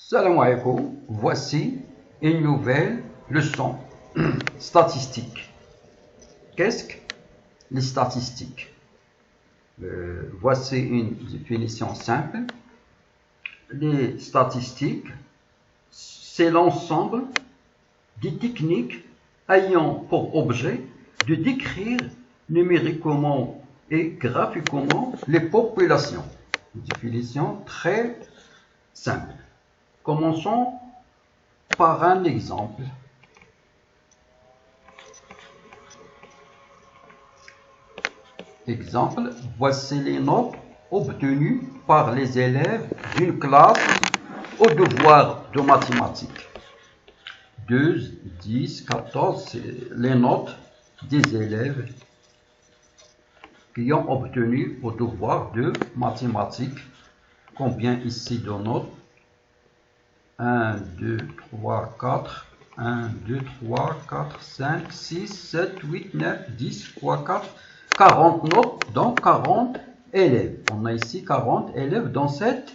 Salam alaikum, voici une nouvelle leçon statistique. Qu'est-ce que les statistiques? Voici une définition simple. Les statistiques, c'est l'ensemble des techniques ayant pour objet de décrire numériquement et graphiquement les populations. Une définition très simple. Commençons par un exemple. Exemple, voici les notes obtenues par les élèves d'une classe au devoir de mathématiques. 2, 10, 14, c'est les notes des élèves qui ont obtenu au devoir de mathématiques. Combien ici de notes? 1, 2, 3, 4, 1, 2, 3, 4, 5, 6, 7, 8, 9, 10, 3, 4, 40 notes, donc 40 élèves. On a ici 40 élèves dans cette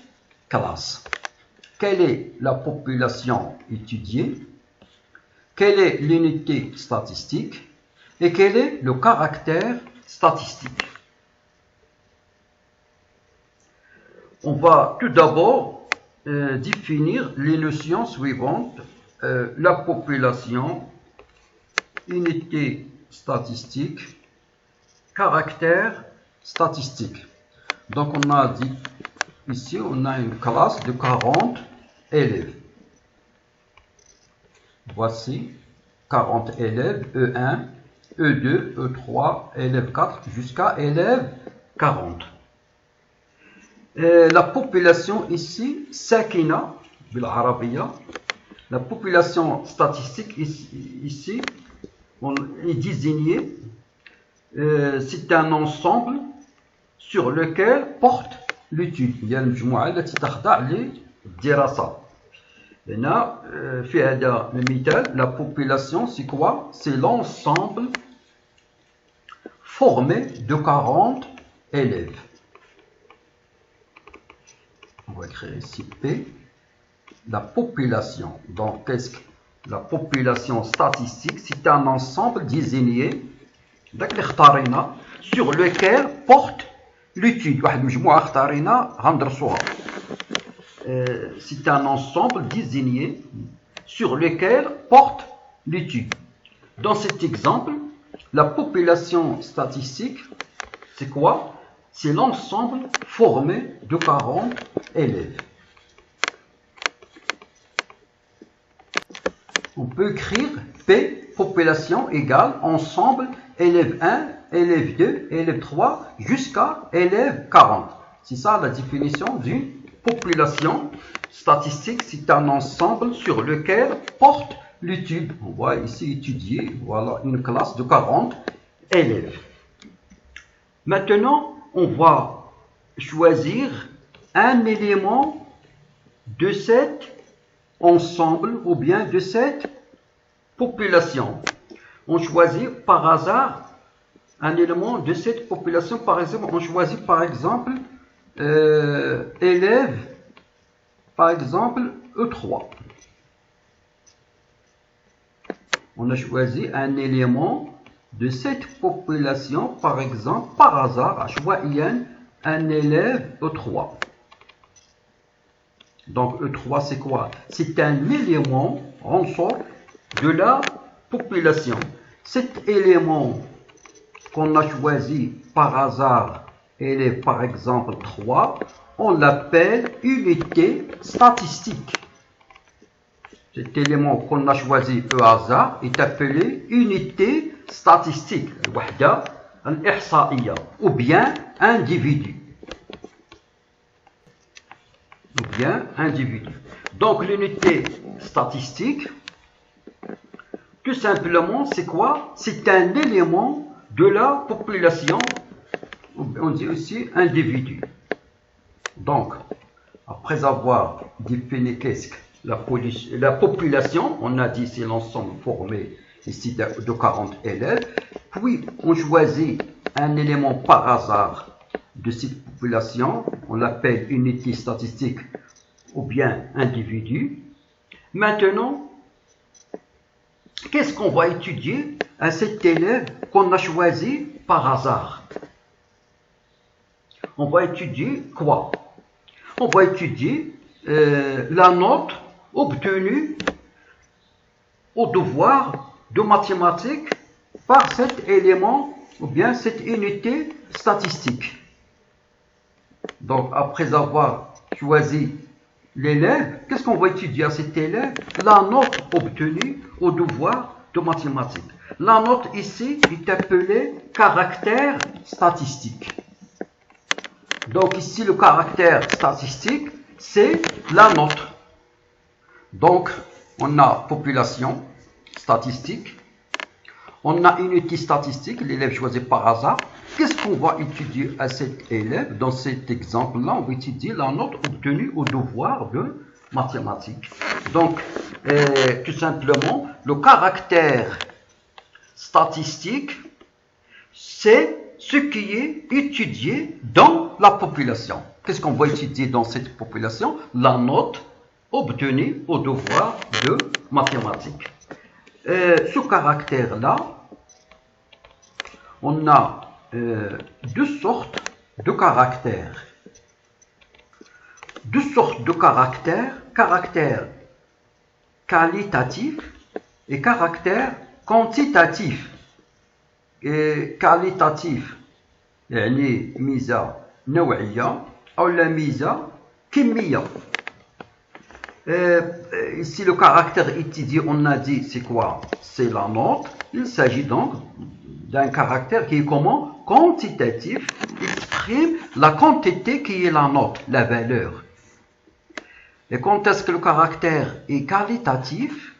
classe. Quelle est la population étudiée? Quelle est l'unité statistique? Et quel est le caractère statistique? On va tout d'abord définir les notions suivantes. La population, unité statistique, caractère statistique. Donc on a dit ici, on a une classe de 40 élèves. Voici 40 élèves, E1, E2, E3, élève 4 jusqu'à élève 40. La population ici, sakina, bil arabiya, la population statistique ici, on est désignée, c'est un ensemble sur lequel porte l'étude. Il y a المجموعة التي تخضع للدراسة. هنا في هذا المثال, la population c'est quoi? C'est l'ensemble formé de 40 élèves. On va écrire ici P. La population. Donc, qu'est-ce que la population statistique? C'est un ensemble désigné sur lequel porte l'étude. C'est un ensemble désigné sur lequel porte l'étude. Dans cet exemple, la population statistique, c'est quoi? C'est l'ensemble formé de 40 élèves. On peut écrire P, population égale ensemble, élève 1, élève 2, élève 3, jusqu'à élève 40. C'est ça la définition d'une population statistique. C'est un ensemble sur lequel porte l'étude. On voit ici étudier, voilà une classe de 40 élèves. Maintenant, on va choisir un élément de cet ensemble ou bien de cette population. On choisit par hasard un élément de cette population. Par exemple, on choisit par exemple élève, par exemple E3. On a choisi un élément de cette population, par exemple, par hasard, un élève E3. Donc E3 c'est quoi? C'est un élément ressort de la population. Cet élément qu'on a choisi par hasard, élève par exemple 3, on l'appelle unité statistique. Cet élément qu'on a choisi au hasard est appelé unité statistique, ou bien individu. Donc l'unité statistique, tout simplement, c'est quoi? C'est un élément de la population, on dit aussi individu. Donc, après avoir défini qu'est-ce que la population, on a dit c'est l'ensemble formé ici de 40 élèves, puis on choisit un élément par hasard de cette population, on l'appelle unité statistique ou bien individu. Maintenant, qu'est-ce qu'on va étudier à cet élève qu'on a choisi par hasard? On va étudier quoi? On va étudier la note obtenue au devoir de mathématiques par cet élément ou bien cette unité statistique. Donc, après avoir choisi l'élève, qu'est-ce qu'on va étudier à cet élève? La note obtenue au devoir de mathématiques. La note ici est appelée caractère statistique. Donc ici, le caractère statistique, c'est la note. Donc, on a population statistique, on a unité statistique, l'élève choisi par hasard. Qu'est-ce qu'on va étudier à cet élève? Dans cet exemple-là, on va étudier la note obtenue au devoir de mathématiques. Donc, tout simplement, le caractère statistique, c'est ce qui est étudié dans la population. Qu'est-ce qu'on va étudier dans cette population? La note obtenue au devoir de mathématiques. Ce caractère-là, on a deux sortes de caractères. Deux sortes de caractères, caractère qualitatif et caractère quantitatif. Et qualitatif يعني ميزة نوعية أو la ميزة كمية. Ici le caractère étudié, on a dit c'est quoi? C'est la note. Il s'agit donc d'un caractère qui est comment? Quantitatif, exprime la quantité qui est la note, la valeur. Et quand est-ce que le caractère est qualitatif?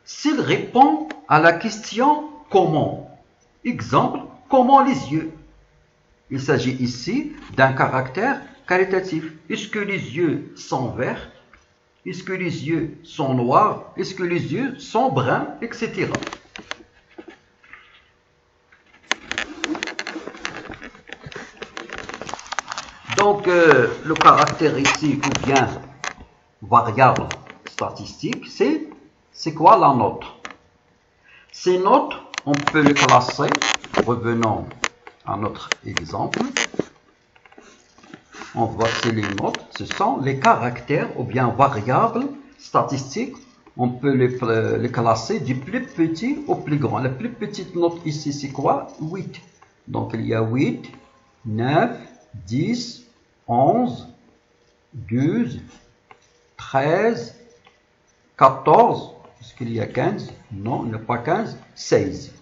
S'il répond à la question comment. Exemple, comment les yeux? Il s'agit ici d'un caractère qualitatif. Est-ce que les yeux sont verts? Est-ce que les yeux sont noirs? Est-ce que les yeux sont bruns? Etc. Donc, le caractère ici, ou bien variable statistique, c'est quoi la note? Ces notes, on peut les classer. Revenons à notre exemple. On voit que les notes, ce sont les caractères ou bien variables statistiques. On peut les classer du plus petit au plus grand. La plus petite note ici, c'est quoi? 8. Donc, il y a 8, 9, 10, 11, 12, 13, 14. Est-ce qu'il y a 15? Non, il n'y a pas 15. 16.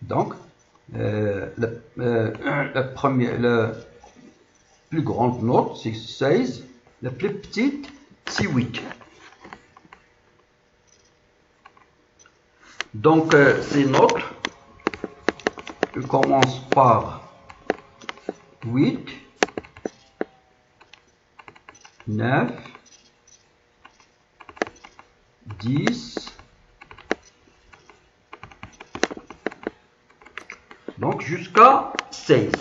Donc, la plus grande note, c'est 16. La plus petite, c'est 8. Donc, ces notes commencent par 8, 9, 10, donc jusqu'à 16.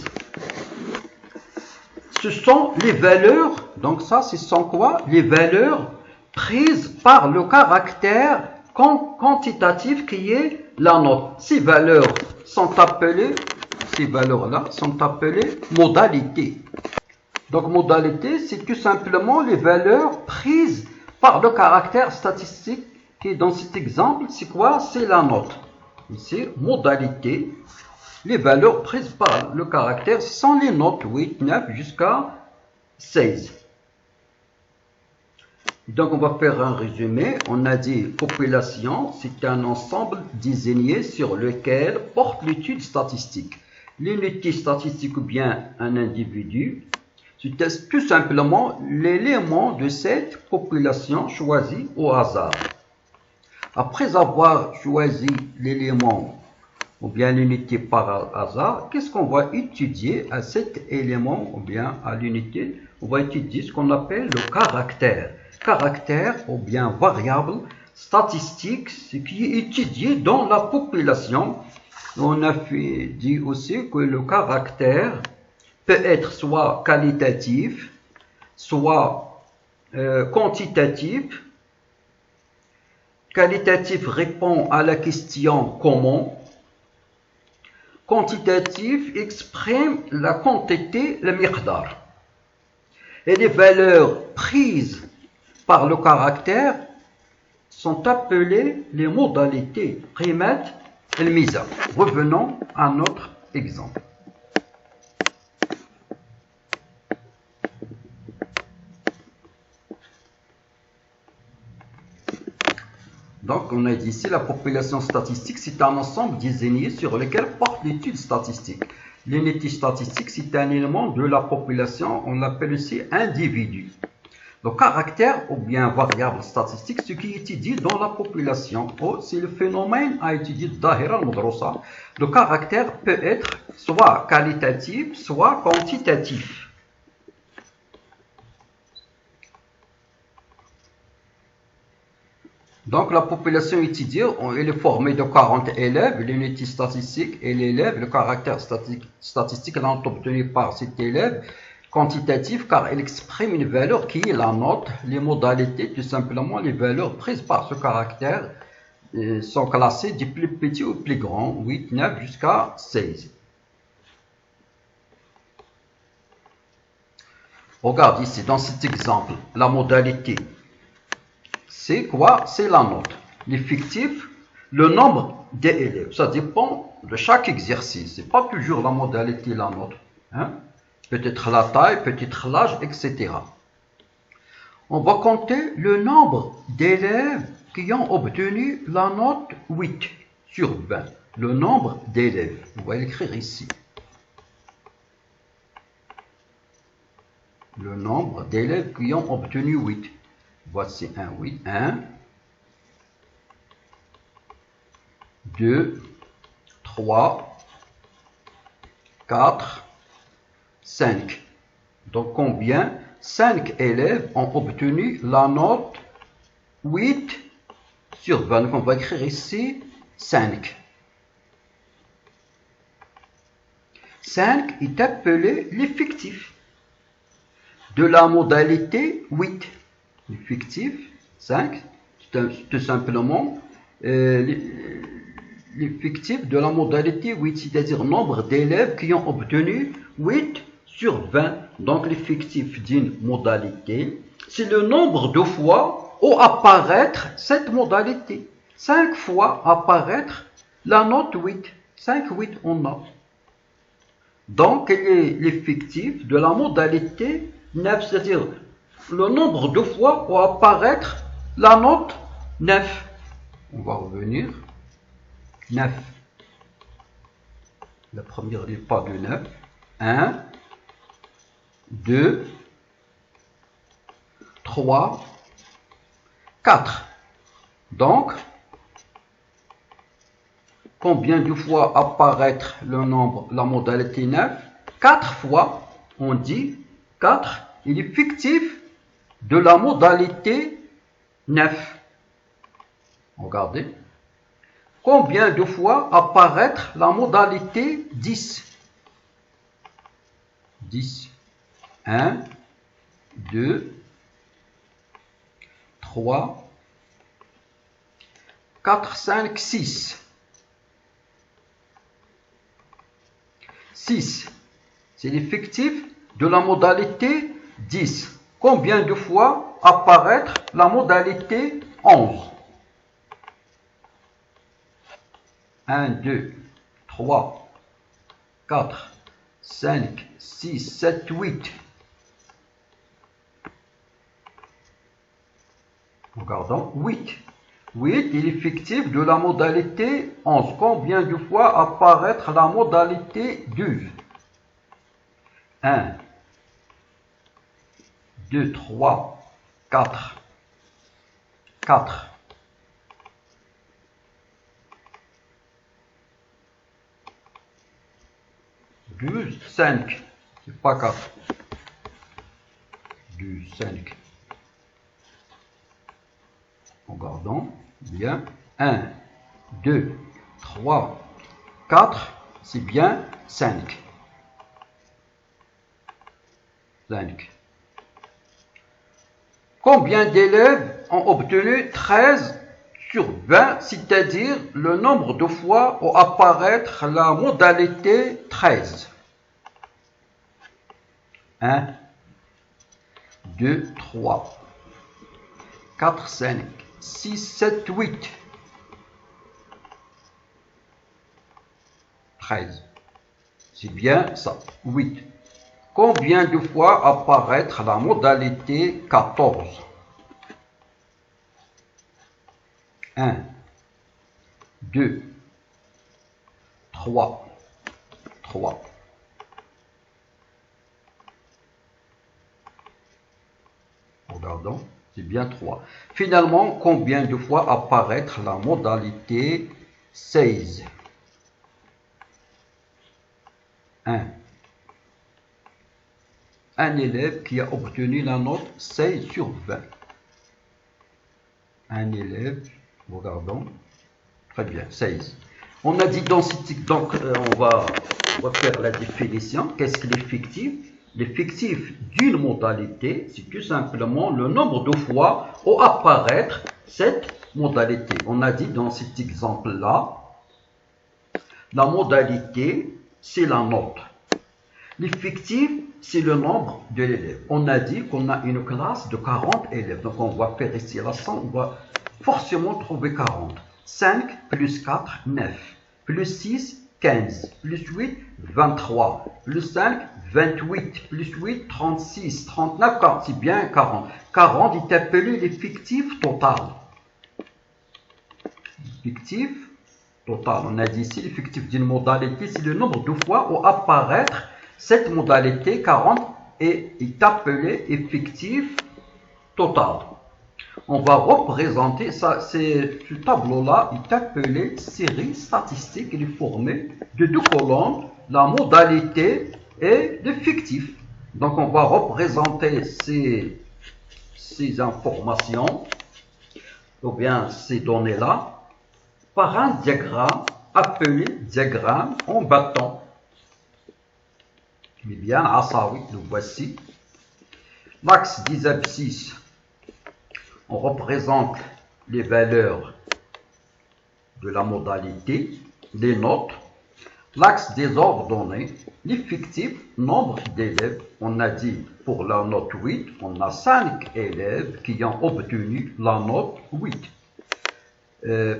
Ce sont les valeurs, donc ça, ce sont quoi? Les valeurs prises par le caractère quantitatif qui est la note. Ces valeurs sont appelées, ces valeurs-là sont appelées modalités. Donc, modalité, c'est tout simplement les valeurs prises par le caractère statistique qui est dans cet exemple. C'est quoi? C'est la note. Ici, modalité. Les valeurs prises par le caractère, ce sont les notes 8, 9 jusqu'à 16. Donc, on va faire un résumé. On a dit population, c'est un ensemble désigné sur lequel porte l'étude statistique. L'unité statistique ou bien un individu, c'est tout simplement l'élément de cette population choisi au hasard. Après avoir choisi l'élément ou bien l'unité par hasard, qu'est-ce qu'on va étudier à cet élément ou bien à l'unité? On va étudier ce qu'on appelle le caractère. Caractère ou bien variable statistique, ce qui est étudié dans la population. On a dit aussi que le caractère peut être soit qualitatif, soit quantitatif. Qualitatif répond à la question comment. Quantitatif exprime la quantité, le miqdar. Et les valeurs prises par le caractère sont appelées les modalités qimat al-mizan. Revenons à notre exemple. Donc, on a dit ici, la population statistique, c'est un ensemble désigné sur lequel porte l'étude statistique. L'unité statistique, c'est un élément de la population, on l'appelle aussi individu. Le caractère ou bien variable statistique, ce qui est étudié dans la population, c'est le phénomène à étudier d'Ahira al-Mudrosa. Le caractère peut être soit qualitatif, soit quantitatif. Donc, la population étudiée, elle est formée de 40 élèves, l'unité statistique et l'élève, le caractère statistique est obtenu par cet élève, quantitatif car elle exprime une valeur qui est la note, les modalités, tout simplement les valeurs prises par ce caractère sont classées du plus petit au plus grand, 8, 9 jusqu'à 16. Regarde ici, dans cet exemple, la modalité. C'est quoi? C'est la note. L'effectif, le nombre d'élèves. Ça dépend de chaque exercice. Ce n'est pas toujours la modalité, la note. Hein? Peut-être la taille, peut-être l'âge, etc. On va compter le nombre d'élèves qui ont obtenu la note 8 sur 20. Le nombre d'élèves. On va l'écrire ici. Le nombre d'élèves qui ont obtenu 8. Voici un 8. 1, 2, 3, 4, 5. Donc combien? 5 élèves ont obtenu la note 8 sur 20. Donc on va écrire ici 5. 5 est appelé l'effectif de la modalité 8. L'effectif 5, tout simplement l'effectif de la modalité 8, c'est-à-dire nombre d'élèves qui ont obtenu 8 sur 20. Donc l'effectif d'une modalité, c'est le nombre de fois où apparaître cette modalité. 5 fois apparaître la note 8. 5, 8 on a. Donc l'effectif de la modalité 9, c'est-à-dire le nombre de fois où apparaître la note 9. On va revenir. 9. La première n'est pas de 9. 1, 2, 3, 4. Donc, combien de fois apparaître le nombre, la modalité 9? 4 fois, on dit 4, il est fictif de la modalité 9. Regardez. Combien de fois apparaître la modalité 10? 10. 1, 2, 3, 4, 5, 6. 6. C'est l'effectif de la modalité 10. Combien de fois apparaître la modalité 11? 1, 2, 3, 4, 5, 6, 7, 8. Regardons, 8. 8 est l'effectif de la modalité 11. Combien de fois apparaître la modalité 12? 1, 2, 3, 4, 4. 12, 5. C'est pas 4. 12, 5. Regardons bien. 1, 2, 3, 4. C'est bien 5. 5. Combien d'élèves ont obtenu 13 sur 20, c'est-à-dire le nombre de fois où apparaître la modalité 13? 1, 2, 3, 4, 5, 6, 7, 8. 13. C'est bien ça, 8. Combien de fois apparaître la modalité 14? 1, 2, 3, 3. Regardons, c'est bien 3. Finalement, combien de fois apparaître la modalité 16? 1. Un élève qui a obtenu la note 16 sur 20. Un élève, regardons, très bien, 16. On a dit dans cette, donc on va faire la définition. Qu'est-ce que l'effectif? L'effectif d'une modalité, c'est tout simplement le nombre de fois où apparaître cette modalité. On a dit dans cet exemple-là, la modalité, c'est la note. L'effectif, c'est le nombre de l'élève. On a dit qu'on a une classe de 40 élèves. Donc, on va faire ici la somme. On va forcément trouver 40. 5 plus 4, 9. Plus 6, 15. Plus 8, 23. Plus 5, 28. Plus 8, 36. 39, 40. C'est bien 40. 40 est appelé l'effectif total. L'effectif total. On a dit ici l'effectif d'une modalité, c'est le nombre de fois où apparaître cette modalité 40 est appelée effectif total. On va représenter ça, ce tableau-là est appelé série statistique. Il est formé de deux colonnes, la modalité et l'effectif. Donc on va représenter ces informations, ou bien ces données-là, par un diagramme appelé diagramme en bâton. Eh bien, Asawi, le voici. L'axe des abscisses, on représente les valeurs de la modalité, les notes. L'axe des ordonnées, l'effectif, nombre d'élèves. On a dit pour la note 8, on a 5 élèves qui ont obtenu la note 8.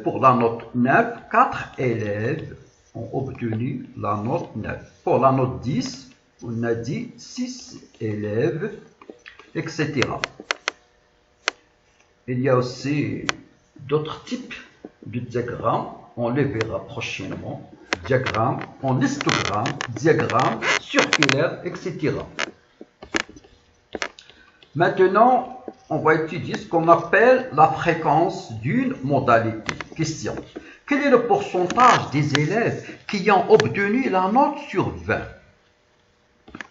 Pour la note 9, 4 élèves ont obtenu la note 9. Pour la note 10, on a dit 6 élèves, etc. Il y a aussi d'autres types de diagrammes. On les verra prochainement. Diagramme en histogramme, diagramme circulaire, etc. Maintenant, on va étudier ce qu'on appelle la fréquence d'une modalité. Question. Quel est le pourcentage des élèves qui ont obtenu la note sur 20?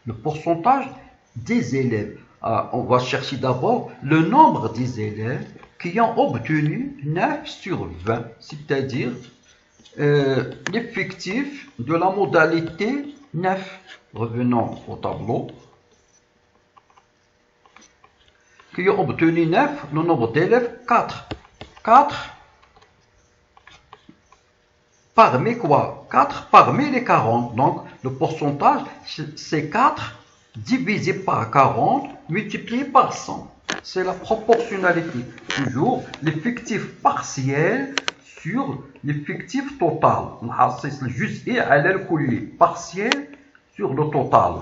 Le pourcentage des élèves. On va chercher d'abord le nombre des élèves qui ont obtenu 9 sur 20, c'est-à-dire l'effectif de la modalité 9. Revenons au tableau. Qui ont obtenu 9, le nombre d'élèves 4. 4 parmi quoi? 4 parmi les 40. Donc, le pourcentage, c'est 4 divisé par 40 multiplié par 100. C'est la proportionnalité. Toujours l'effectif partiel sur l'effectif total. C'est le juz'i ala al-kulli. Partiel sur le total.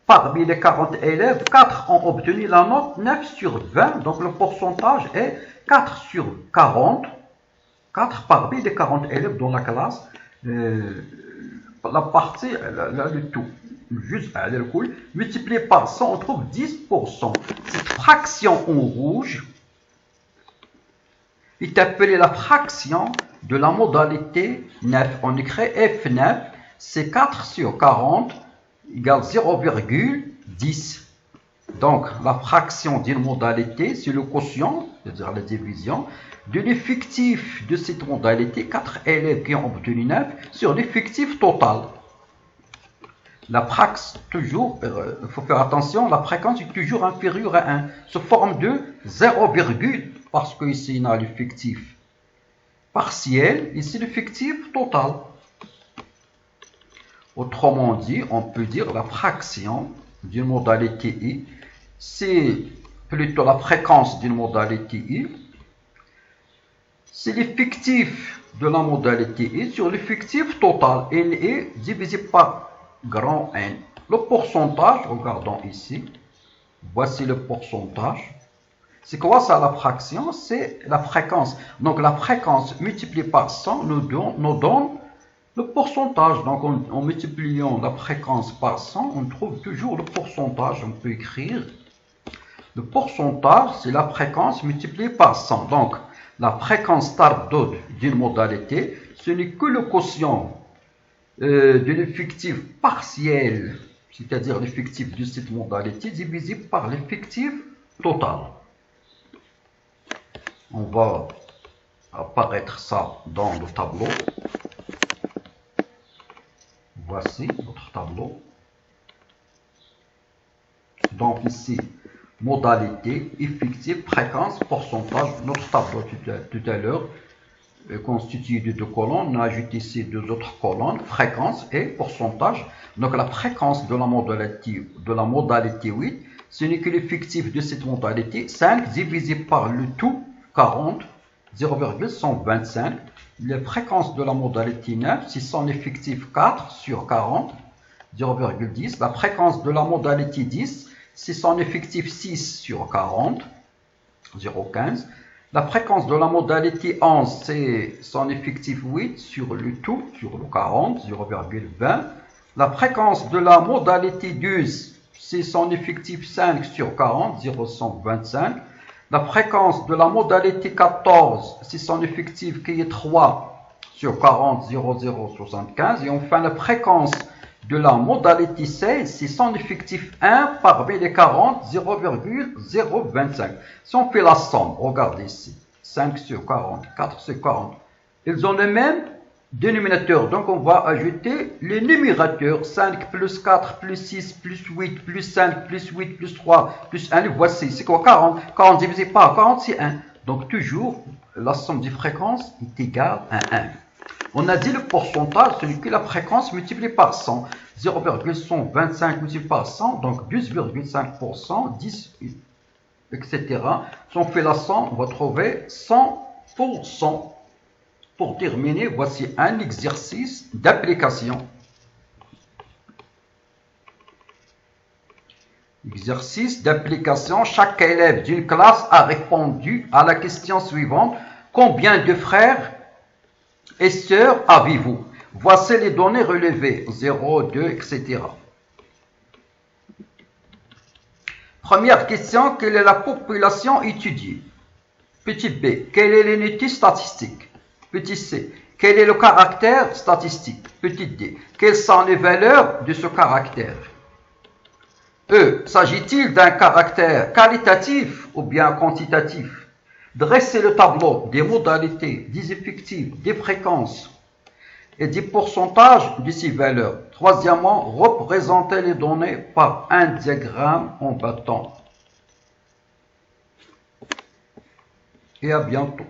Parmi les 40 élèves, 4 ont obtenu la note 9 sur 20. Donc, le pourcentage est 4 sur 40. 4 parmi les 40 élèves dans la classe. La partie, le tout, juste à l'école, multiplié par 100, on trouve 10%. Cette fraction en rouge est appelée la fraction de la modalité 9. On écrit F9, c'est 4 sur 40 égale 0,10. Donc, la fraction d'une modalité, c'est le quotient, c'est-à-dire la division, de l'effectif de cette modalité, 4 élèves qui ont obtenu 9, sur l'effectif total. La fréquence, toujours, il faut faire attention, la fréquence est toujours inférieure à 1, sous forme de 0, parce que ici on a l'effectif partiel, ici l'effectif total. Autrement dit, on peut dire la fraction d'une modalité I, c'est plutôt la fréquence d'une modalité I, c'est l'effectif de la modalité I sur l'effectif total. N est divisé par grand N. Le pourcentage, regardons ici, voici le pourcentage. C'est quoi ça la fraction? C'est la fréquence. Donc la fréquence multipliée par 100 nous donne le pourcentage. Donc en multipliant la fréquence par 100, on trouve toujours le pourcentage. On peut écrire le pourcentage, c'est la fréquence multipliée par 100. Donc la fréquence start d'une modalité, ce n'est que le quotient de l'effectif partiel, c'est-à-dire l'effectif de cette modalité, divisé par l'effectif total. On va apparaître ça dans le tableau. Voici notre tableau. Donc ici, modalité, effectif, fréquence, pourcentage. Notre tableau tout à l'heure est constitué de deux colonnes. On a ajouté ici deux autres colonnes, fréquence et pourcentage. Donc la fréquence de la modalité 8, ce n'est que l'effectif de cette modalité, 5 divisé par le tout, 40, 0,125. La fréquence de la modalité 9, c'est son effectif 4 sur 40, 0,10. La fréquence de la modalité 10, c'est son effectif 6 sur 40, 0,15. La fréquence de la modalité 11, c'est son effectif 8 sur le tout, sur le 40, 0,20. La fréquence de la modalité 12, c'est son effectif 5 sur 40, 0,125. La fréquence de la modalité 14, c'est son effectif qui est 3 sur 40, 0,075. Et enfin, la fréquence de la modalité 16, c'est son effectif 1 parmi les 40, 0,025. Si on fait la somme, regardez ici, 5 sur 40, 4 sur 40, ils ont le même dénominateur. Donc, on va ajouter les numérateurs, 5 plus 4 plus 6 plus 8 plus 5 plus 8 plus 3 plus 1. Voici, c'est quoi 40? 40 divisé par 40, c'est 1. Donc, toujours, la somme des fréquences est égale à 1. On a dit le pourcentage, c'est que la fréquence multipliée par 100. 0,125 multiplié par 100, donc 12,5%, 10, etc. Si on fait la somme, on va trouver 100%. Pour terminer, voici un exercice d'application. Exercice d'application. Chaque élève d'une classe a répondu à la question suivante. Combien de frères et sœurs avez-vous? Voici les données relevées. 0, 2, etc. Première question. Quelle est la population étudiée? Petit b. Quelle est l'unité statistique? Petit c. Quel est le caractère statistique? Petit d. Quelles sont les valeurs de ce caractère? E. S'agit-il d'un caractère qualitatif ou bien quantitatif? Dressez le tableau des modalités, des effectifs, des fréquences et des pourcentages de ces valeurs. Troisièmement, représentez les données par un diagramme en bâton. Et à bientôt.